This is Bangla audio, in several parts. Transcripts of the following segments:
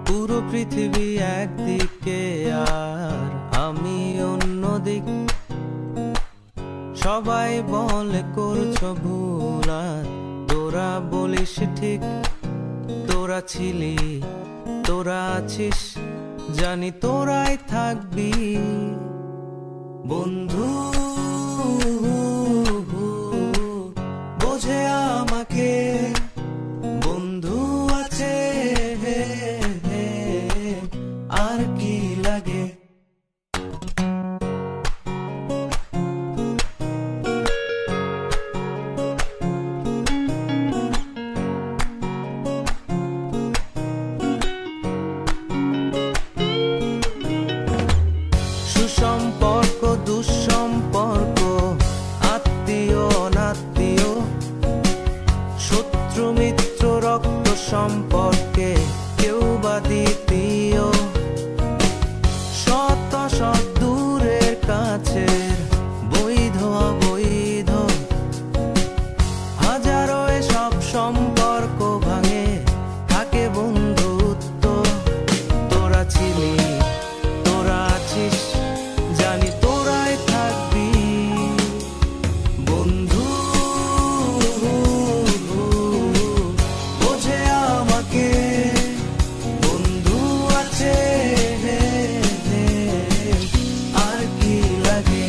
পুরো পৃথিবী একদিকে আর আমি অন্যদিক। সবাই বলে করছো ভুল আর তোরা বলিস ঠিক। তোরা ছিলি, তোরা আছিস, জানি তোরাই থাকবি বন্ধু। বোঝে আমাকে বন্ধু আছে, আর কি লাগে। সুসম্পর্ক দুঃসম্পর্ক, আত্মীয় অনাত্মীয়, শত্রু মিত্র রক্ত সম্পর্কে কেউ বা দ্বিতীয়। শত শত দূরের কাছের, বৈধ অবৈধ, হাজারো এসব সম্পর্ক ভাঙে, থাকে বন্ধুত্ব। তোরা ছিলি, তোরা আছিস, জানি তোরাই থাকবি বন্ধু। বোঝে আমাকে বন্ধু আছে, আর কি লাগে।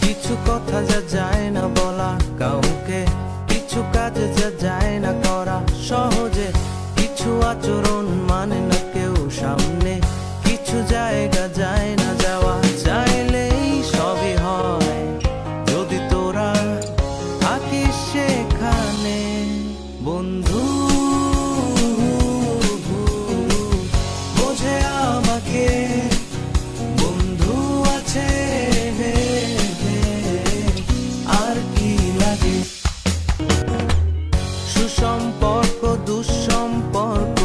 কিছু কথা যা যায় না বলা কাউকে, কিছু কাজ যা যায় না করা সহজে, কিছু আচরণ মানে না কেউ সামনে, কিছু জায়গা যায় না যাওয়া, চাইলেই সবই হয় যদি তোরা থাকিস সেখানে বন্ধু। বোঝে আমাকে বন্ধু আছে, আর কি লাগে। সুসম্পর্ক দুঃসম্পর্ক,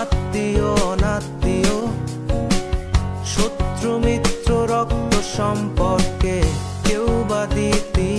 আত্মীয় অনাত্মীয়, শত্রু মিত্র রক্ত সম্পর্কে কেউ বা দ্বিতীয়।